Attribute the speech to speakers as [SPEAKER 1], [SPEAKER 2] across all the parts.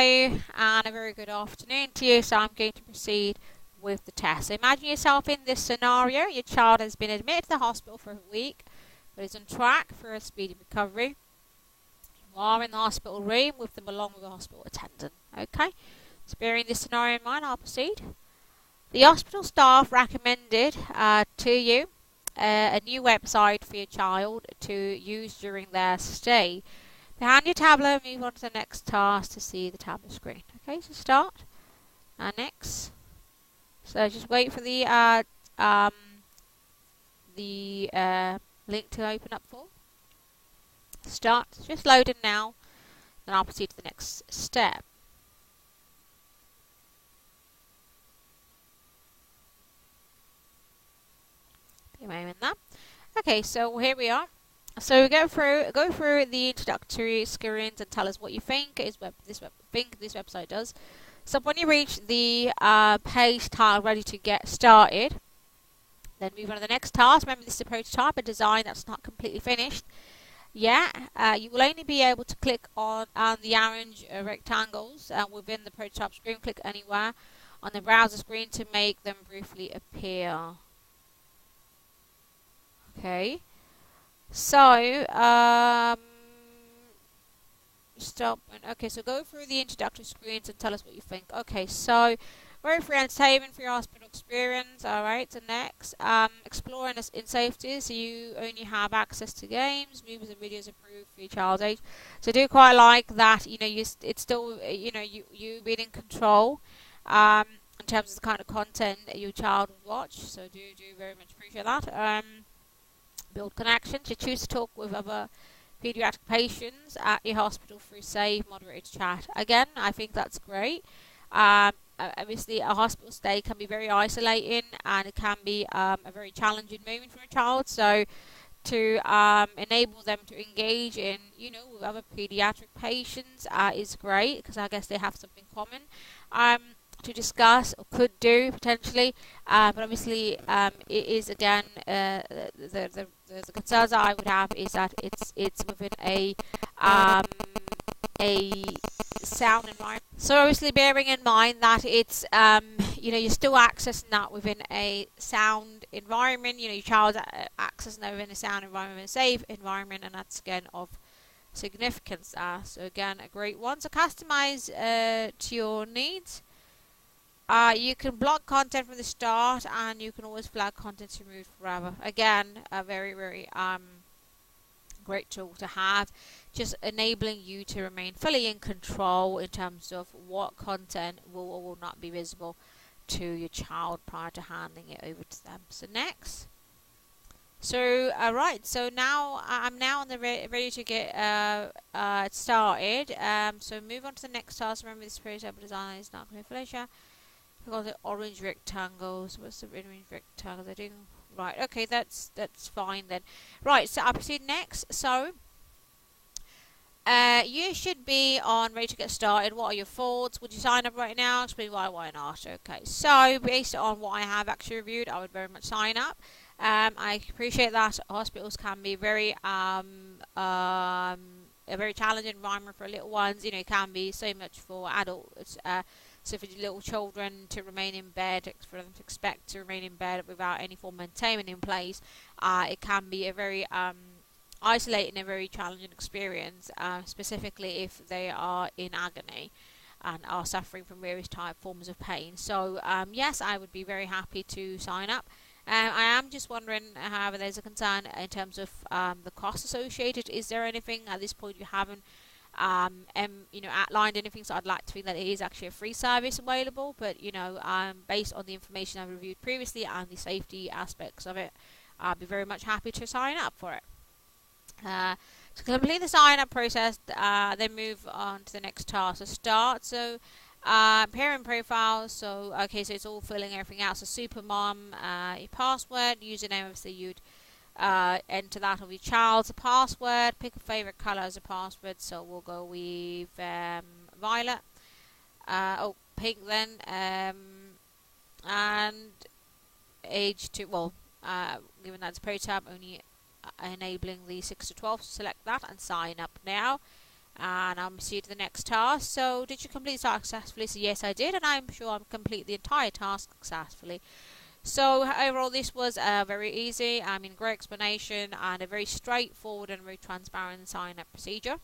[SPEAKER 1] and a very good afternoon to you. So I'm going to proceed with the test. So imagine yourself in this scenario. Your child has been admitted to the hospital for a week, but is on track for a speedy recovery. You are in the hospital room with them along with a hospital attendant. Okay, so bearing this scenario in mind, I'll proceed. The hospital staff recommended to you a new website for your child to use during their stay. Behind your tablet, move on to the next task to see the tablet screen. Okay, so start. Next. So just wait for the link to open up for. Start. Just loading now. Then I'll proceed to the next step. Be a moment there. Okay, so here we are. So go through the introductory screens and tell us what you think this website does. So when you reach the page title ready to get started, then move on to the next task. Remember, this is a prototype, a design that's not completely finished. Yeah, you will only be able to click on the orange rectangles within the prototype screen. Click anywhere on the browser screen to make them briefly appear. Okay. So, stop. Okay, so go through the introductory screens and tell us what you think. Okay, so very free entertainment for your hospital experience. Alright, so next, exploring in safety. So you only have access to games, movies and videos approved for your child's age. So I do quite like that, you know, it's still, you know, you being in control, in terms of the kind of content that your child will watch. So do very much appreciate that. Build connections. You choose to talk with other pediatric patients at your hospital through safe, moderated chat. Again, I think that's great. Obviously, a hospital stay can be very isolating, and it can be a very challenging moment for a child. So, to enable them to engage in, you know, with other pediatric patients is great, because I guess they have something common to discuss or could do potentially, but obviously it is again the concerns that I would have is that it's within a sound environment. So obviously bearing in mind that it's you know, you're still accessing that within a sound environment. You know, your child's accessing that within a sound environment, a safe environment, and that's again of significance. So again, a great one. So customize to your needs. You can block content from the start, and you can always flag content to remove forever. Again, a very great tool to have, just enabling you to remain fully in control in terms of what content will or will not be visible to your child prior to handing it over to them. So next. So right, so now I'm now on the ready to get started. So move on to the next task. Remember, this prototype design is not going to finish. We've got the orange rectangles. What's the orange rectangle they're doing? Right, okay, that's fine then. Right, so I'll proceed next. So you should be on ready to get started. What are your thoughts? Would you sign up right now? Explain why not. Okay, so based on what I have actually reviewed, I would very much sign up. I appreciate that hospitals can be very a very challenging environment for little ones. You know, it can be so much for adults. So for little children to remain in bed, for them to expect to remain in bed without any form of maintainment in place, it can be a very isolating and very challenging experience, specifically if they are in agony and are suffering from various forms of pain. So yes, I would be very happy to sign up. I am just wondering, however, there's a concern in terms of the cost associated. Is there anything at this point you haven't you know, outlined anything? So I'd like to think that it is actually a free service available, but you know, based on the information I've reviewed previously and the safety aspects of it, I'd be very much happy to sign up for it. To complete the sign up process, then move on to the next task. So start. So parent profile. So okay, so it's all filling everything out. So super mom, your password, username. Obviously you'd enter that of your child's password. Pick a favorite color as a password. So we'll go with violet. Pink then. And age to, well, given that's prototype, only enabling the 6 to 12. So select that and sign up now. And I'll proceed to the next task. So did you complete the task successfully? So yes, I did, and I'm sure I'm complete the entire task successfully. So overall, this was very easy. I mean, great explanation and a very straightforward and very transparent sign-up procedure.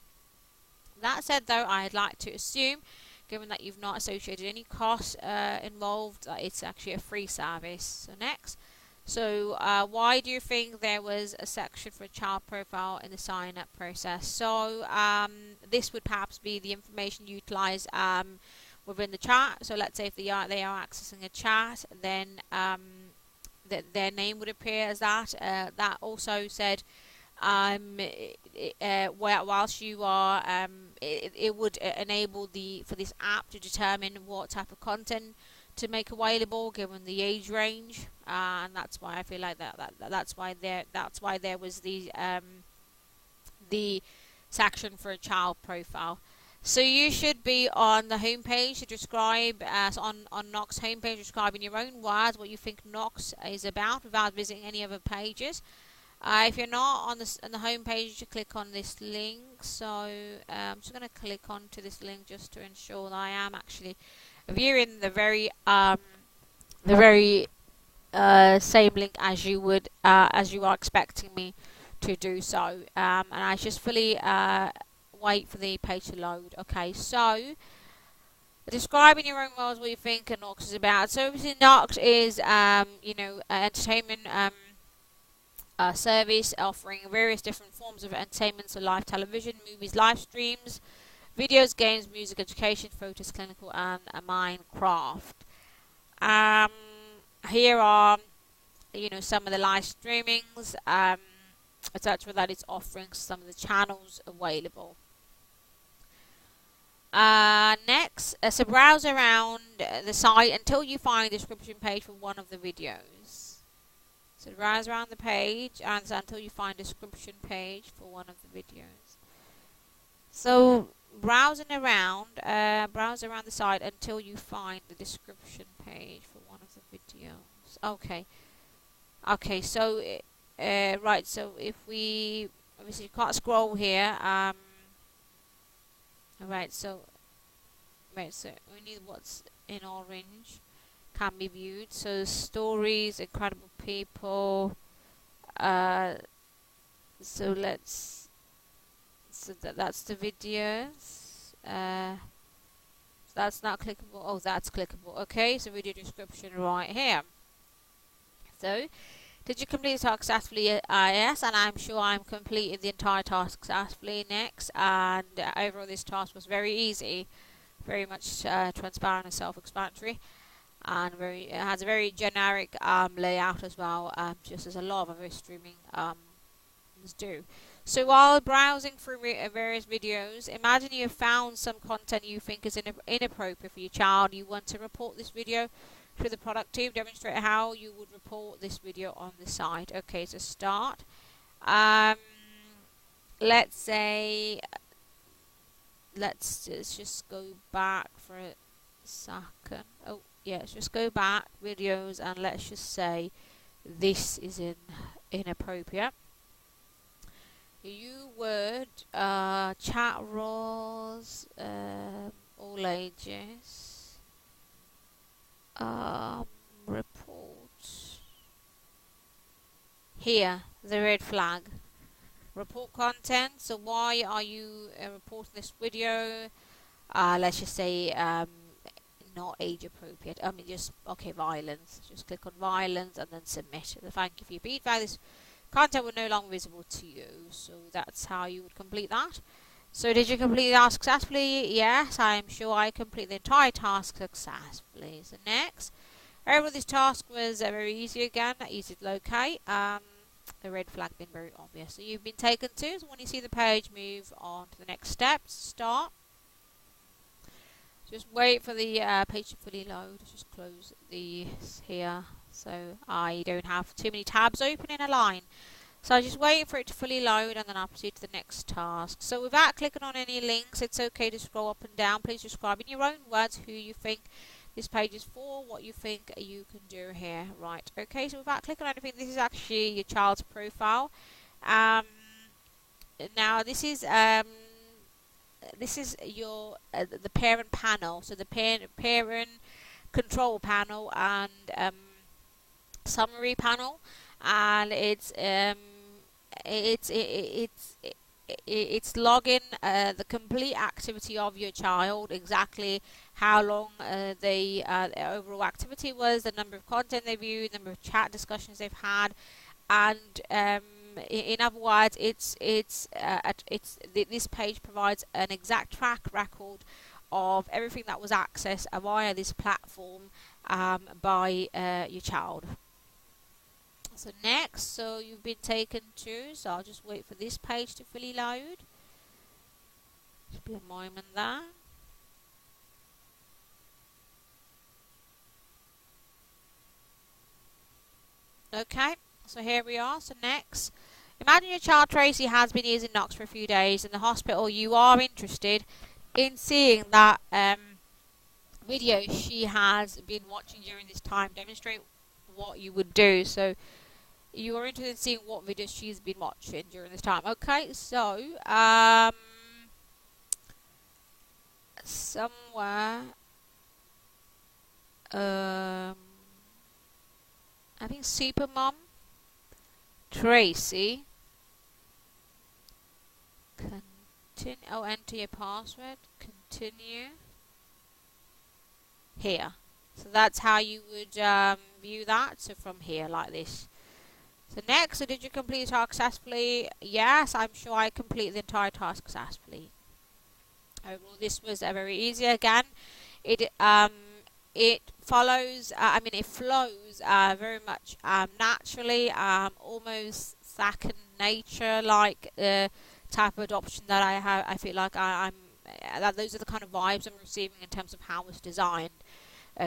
[SPEAKER 1] That said, though, I'd like to assume, given that you've not associated any costs involved, that it's actually a free service. So next. So why do you think there was a section for a child profile in the sign-up process? So this would perhaps be the information utilized within the chat. So let's say if they are accessing a chat, then their name would appear as that. That also said, whilst you are, it would enable for this app to determine what type of content to make available given the age range, and that's why I feel like that's why there was the section for a child profile. So you should be on the homepage to describe, on NOXX homepage, describe in your own words what you think NOXX is about without visiting any other pages. If you're not on the homepage, you should click on this link. So I'm just going to click onto this link just to ensure that I am actually viewing the very same link as you are expecting me to do so. And I just fully wait for the page to load. Okay, so describe in your own words what you think NOXX is about. So obviously NOXX is entertainment service offering various different forms of entertainment, so live television, movies, live streams, videos, games, music, education, photos, clinical, and Minecraft. Here are some of the live streamings, etc. that it's offering, some of the channels available. Next, so browse around the site until you find a description page for one of the videos. So browse around the page until you find a description page for one of the videos. So browse around the site until you find the description page for one of the videos. Okay. So right. So if we obviously you can't scroll here. Right. So only what's in orange can be viewed. So stories, incredible people. So that's the videos. That's not clickable. Oh, that's clickable. Okay, so video description right here. So did you complete the task successfully? Yes, and I'm sure I'm completed the entire task successfully. Next, and overall this task was very easy, very much transparent and self-explanatory, and it has a very generic layout as well, just as a lot of other streaming do. So while browsing through various videos, imagine you have found some content you think is inappropriate for your child. You want to report this video to the product team. Demonstrate how you would report this video on the site. Okay, so start. Let's say, let's just go back for a second. Oh, yeah, let's just go back videos and let's just say this is inappropriate. You would chat roles, all ages, report. Here, the red flag. Report content. So why are you reporting this video? Let's just say not age appropriate. I mean, violence. Just click on violence and then submit. Thank you for your feedback. This content will no longer visible to you. So that's how you would complete that. So did you complete the task successfully? Yes, I am sure I completed the entire task successfully. So next, overall this task was very easy again, easy to locate. The red flag being very obvious. So you've been taken to. So when you see the page, move on to the next steps. Start. Just wait for the page to fully load. Just close these here so I don't have too many tabs open in a line. So I just wait for it to fully load and then I'll proceed to the next task. So without clicking on any links, it's okay to scroll up and down. Please describe in your own words who you think this page is for, what you think you can do here. Right, okay, so without clicking on anything, this is actually your child's profile. Now this is this is your the parent panel. So the parent control panel and summary panel, and it's logging the complete activity of your child, exactly how long their overall activity was, the number of content they viewed, the number of chat discussions they've had, and in other words, this page provides an exact track record of everything that was accessed via this platform by your child. So next, so you've been taken to, so I'll just wait for this page to fully load. Just be a moment there. Okay, so here we are. So next, imagine your child Tracy has been using NOXX for a few days in the hospital. You are interested in seeing that video she has been watching during this time. Demonstrate what you would do. So you are interested in seeing what videos she's been watching during this time. Okay, so somewhere I think Supermom Tracy, continue. Oh, enter your password. Continue. Here. So that's how you would view that. So from here, like this. So next, so did you complete the task successfully? Yes, I'm sure I completed the entire task successfully. Overall, this was very easy. Again, it follows. It flows very much naturally, almost second nature, like type of adoption that I have. I feel like I'm. That those are the kind of vibes I'm receiving in terms of how it's designed.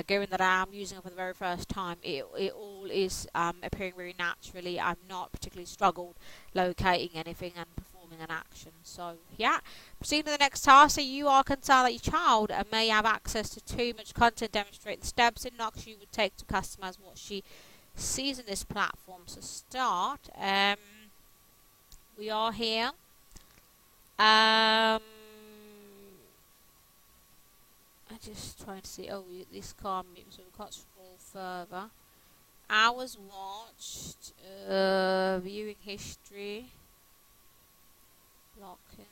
[SPEAKER 1] Given that I am using it for the very first time, it all is appearing very naturally. I'm not particularly struggled locating anything and performing an action. So yeah, proceeding to the next task. So you are concerned that your child may have access to too much content. Demonstrate the steps in NOXX you would take to customize what she sees in this platform. So start. We are here. I'm just trying to see. Oh, this can't move, so we can't scroll further. Hours watched, viewing history, blocking.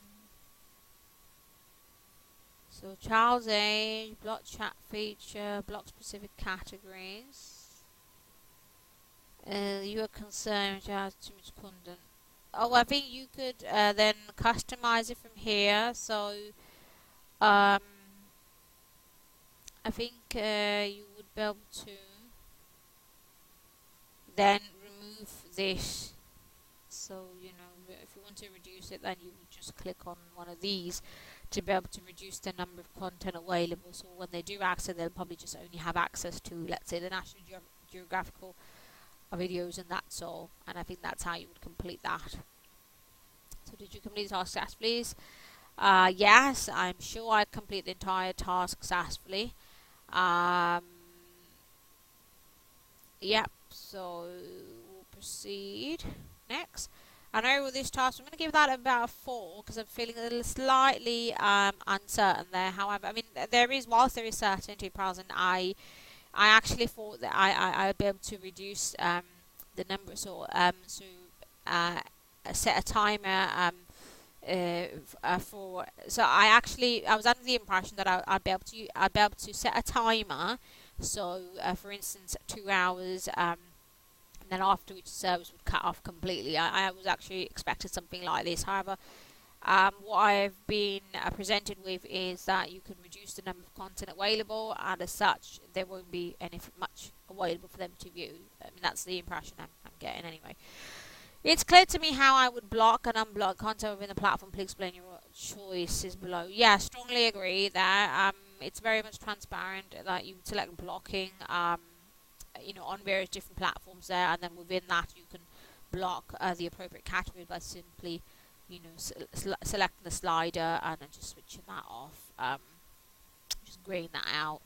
[SPEAKER 1] So child's age, block chat feature, block specific categories. You are concerned you have too much content. Oh, I think you could then customize it from here. So I think you would be able to then remove this. So, you know, if you want to reduce it, then you would just click on one of these to be able to reduce the number of content available. So when they do access, they'll probably just only have access to, let's say, the National Geographical videos, and that's all. And I think that's how you would complete that. So did you complete the task successfully, please? Yes, I'm sure I complete the entire task successfully. Yep, so we'll proceed next. And over this task, I'm going to give that about a 4 because I'm feeling a little slightly uncertain there. However, I mean, whilst there is certainty present, I actually thought that I'd be able to reduce the number, so set a timer for. So I was under the impression that I'd be able to set a timer. So for instance, 2 hours, and then after which the service would cut off completely. I was actually expecting something like this. However, what I've been presented with is that you can reduce the number of content available, and as such, there won't be anything much available for them to view. I mean, that's the impression I'm getting anyway. It's clear to me how I would block and unblock content within the platform. Please explain your choices below. Yeah, strongly agree there. It's very much transparent that you select blocking, you know, on various different platforms there, and then within that you can block the appropriate category by simply, you know, selecting the slider and then just switching that off, just graying that out.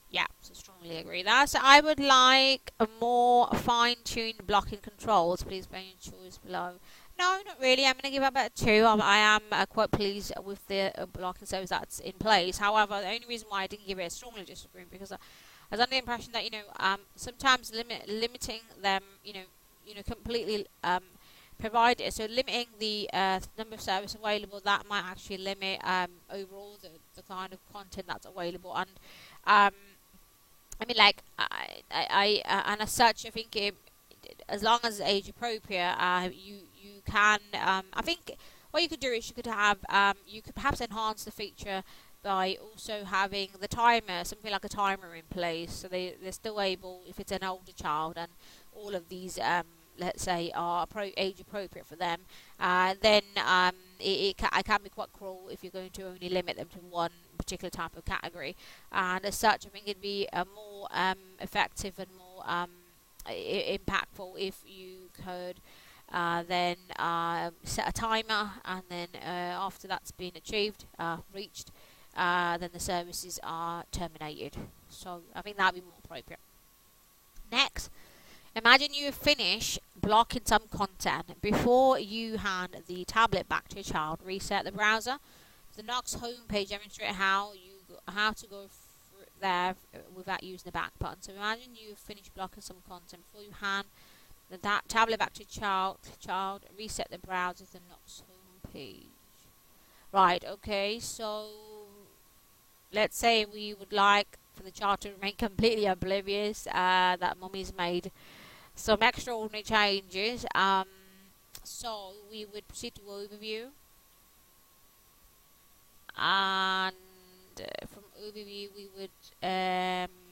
[SPEAKER 1] Yeah, so strongly agree there. So I would like a more fine-tuned blocking controls. Please explain your choice below. No, not really. I'm going to give it about a 2. I am quite pleased with the blocking service that's in place. However, the only reason why I didn't give it a strongly disagree because I was under the impression that sometimes limiting them completely provide it. So limiting the number of service available, that might actually limit overall the kind of content that's available. And um, I mean, like and as such, I think as long as it's age appropriate, you can. I think what you could do is you could have you could perhaps enhance the feature by also having the timer, something like a timer in place, so they're still able, if it's an older child and all of these let's say are age appropriate for them, then it can be quite cruel if you're going to only limit them to one particular type of category. And as such, I think it'd be more effective and more impactful if you could then set a timer, and then after that's been achieved, reached, then the services are terminated. So I think that'd be more appropriate. Next, imagine you finish blocking some content before you hand the tablet back to your child. Reset the browser. The NOXX homepage demonstrates how to go there without using the back button. So imagine you finish blocking some content before you hand that tablet back to child. Reset the browser. The NOXX homepage. Right. Okay. So let's say we would like for the child to remain completely oblivious that mummy's made some extraordinary changes. So we would proceed to overview, and from overview we would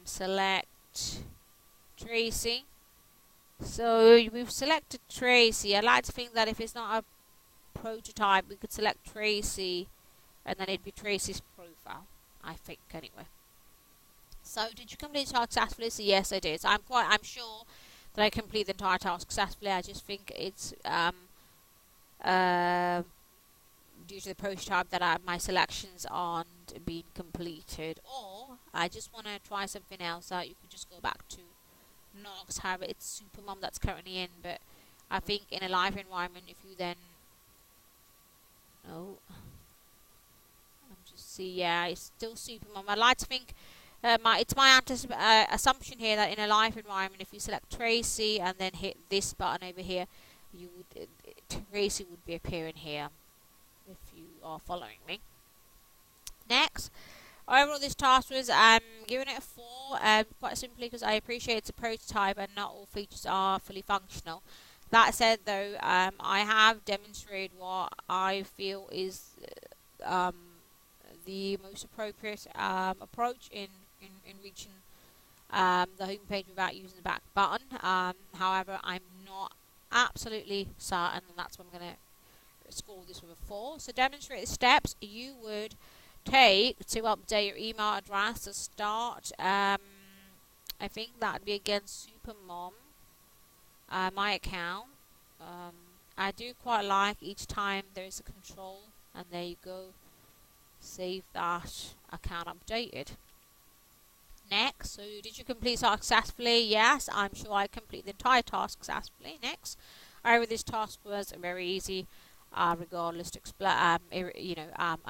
[SPEAKER 1] select Tracy. So we've selected Tracy. I like to think that if it's not a prototype, we could select Tracy, and then it'd be Tracy's profile, I think, anyway. So did you complete the task successfully? So yes, I did. So I'm sure that I complete the entire task successfully. I just think it's due to the prototype that my selections aren't being completed, or I just want to try something else. That you could just go back to NOXX. However, it's Supermom that's currently in, but I think in a live environment, if you then yeah, it's still Supermom. I'd like to think it's my assumption here that in a live environment, if you select Tracy and then hit this button over here, you would Tracy would be appearing here, if you are following me. Next, overall this task was giving it a 4, quite simply because I appreciate it's a prototype and not all features are fully functional. That said, though, I have demonstrated what I feel is the most appropriate approach in reaching the home page without using the back button. However, I'm not absolutely certain, and that's why I'm going to score this with a 4. So demonstrate the steps you would take to update your email address to start. I think that would be against Supermom, my account. I do quite like each time there is a control, and there you go, save that account updated. Next, so did you complete successfully? Yes, I'm sure I completed the entire task successfully. Next, however, this task was very easy, regardless to explain. I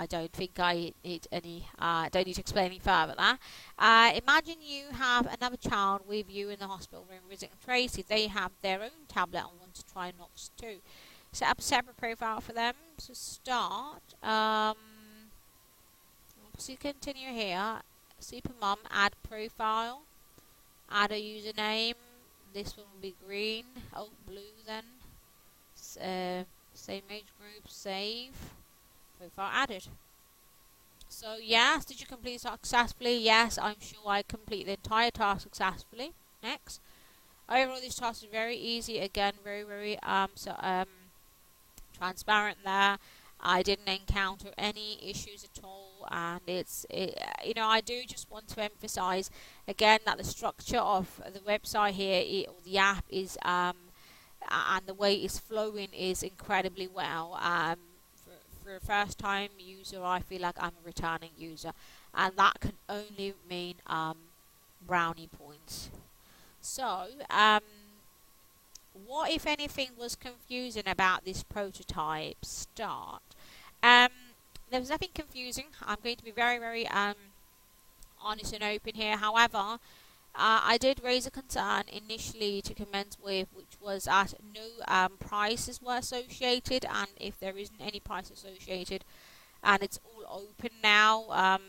[SPEAKER 1] don't think I need any. Don't need to explain any further. Imagine you have another child with you in the hospital room visiting Tracy. They have their own tablet and want to try NOXX too. Set up a separate profile for them to start. So you continue here. Supermom, add profile, add a username. This one will be green. Oh, blue then. Same age group, save. Profile added. So yes, did you complete successfully? Yes, I'm sure I completed the entire task successfully. Next. Overall, this task is very easy. Again, very transparent there. I didn't encounter any issues at all, and I do just want to emphasize again that the structure of the website here, or the app, is and the way it's flowing is incredibly well. For a first time user, I feel like I'm a returning user, and that can only mean brownie points. So what, if anything, was confusing about this prototype start? Um, there was nothing confusing. I'm going to be very, very honest and open here. However, I did raise a concern initially to commence with, which was that no prices were associated, and if there isn't any price associated, and it's all open now.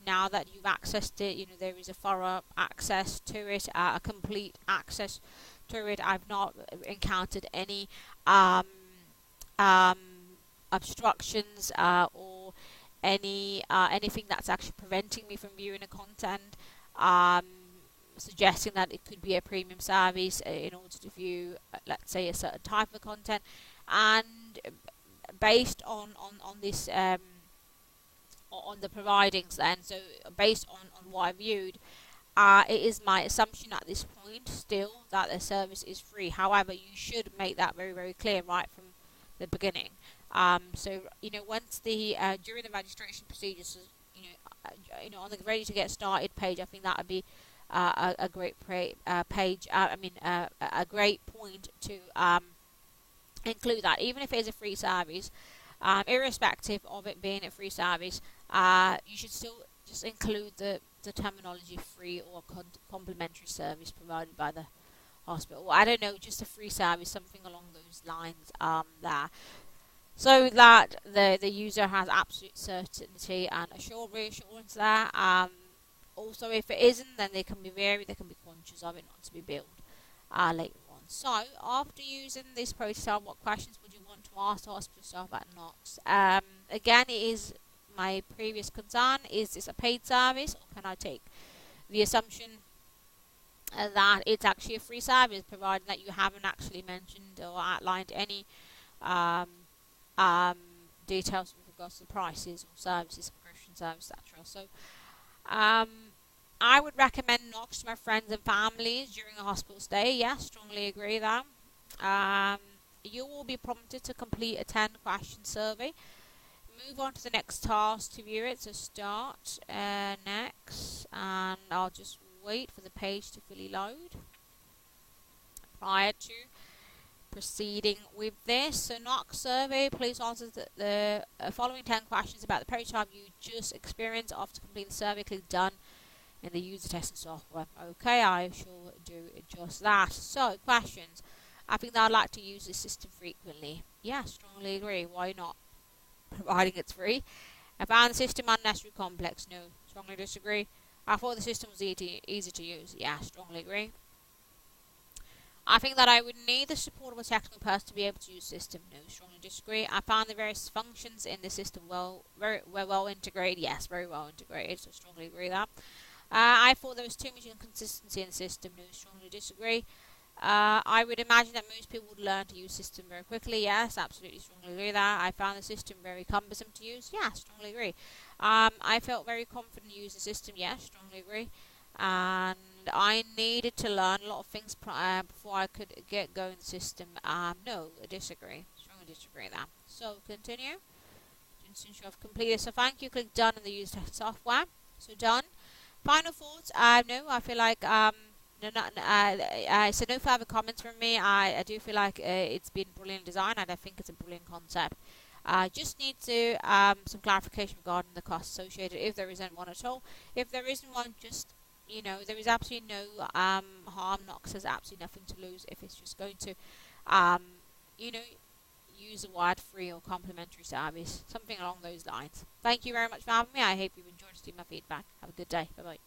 [SPEAKER 1] Now that you've accessed it, there is a thorough access to it, a complete access to it. I've not encountered any um, um, obstructions or anything that's actually preventing me from viewing the content, um, suggesting that it could be a premium service in order to view, let's say, a certain type of content. And based on this, on the providings then, so based on what I viewed, it is my assumption at this point still that the service is free. However, you should make that very, very clear right from the beginning. So once the during the registration procedures, on the ready to get started page, I think that would be a great page. A great point to include that, even if it is a free service, irrespective of it being a free service, you should still just include the terminology free or complimentary service provided by the hospital. I don't know, just a free service, something along those lines there. So that the user has absolute certainty and reassurance there. Also, if it isn't, then they can be conscious of it not to be billed later on. So, after using this prototype, what questions would you want to ask the hospital staff at NOXX? Again, it is my previous concern: is this a paid service, or can I take the assumption that it's actually a free service, provided that you haven't actually mentioned or outlined any details with regards to prices or services, subscription service, etc. So, I would recommend NOXX to my friends and families during a hospital stay. Yes, strongly agree that. You will be prompted to complete a 10-question survey. Move on to the next task to view it. So start next, and I'll just wait for the page to fully load prior to proceeding with this. So NOXX survey, please answer the following 10 questions about the prototype you just experienced. After completing the survey, click done in the user testing software. Okay, I shall do just that. So, questions. I think that I'd like to use this system frequently. Yeah, strongly agree. Why not? Providing it's free. I found the system unnecessarily complex. No, strongly disagree. I thought the system was easy to use. Yeah, strongly agree. I think that I would need the support of a technical person to be able to use the system. No, strongly disagree. I found the various functions in the system very well integrated. Yes, very well integrated. So strongly agree that. I thought there was too much inconsistency in the system. No, strongly disagree. I would imagine that most people would learn to use the system very quickly. Yes, absolutely strongly agree that. I found the system very cumbersome to use. Yeah, strongly agree. I felt very confident to use the system. Yes, strongly agree. And I needed to learn a lot of things before I could get going the system. No, I disagree. Strongly disagree with that. So, continue. Since you have completed. So, thank you. Click done in the user test software. So, done. Final thoughts? No, I feel like so no further comments from me. I do feel like it's been brilliant design, and I think it's a brilliant concept. Just need to some clarification regarding the cost associated, if there isn't one at all. If there isn't one, just there is absolutely no harm. NOXX has absolutely nothing to lose if it's just going to use the word free or complimentary service, something along those lines. Thank you very much for having me. I hope you've enjoyed seeing my feedback. Have a good day. Bye bye.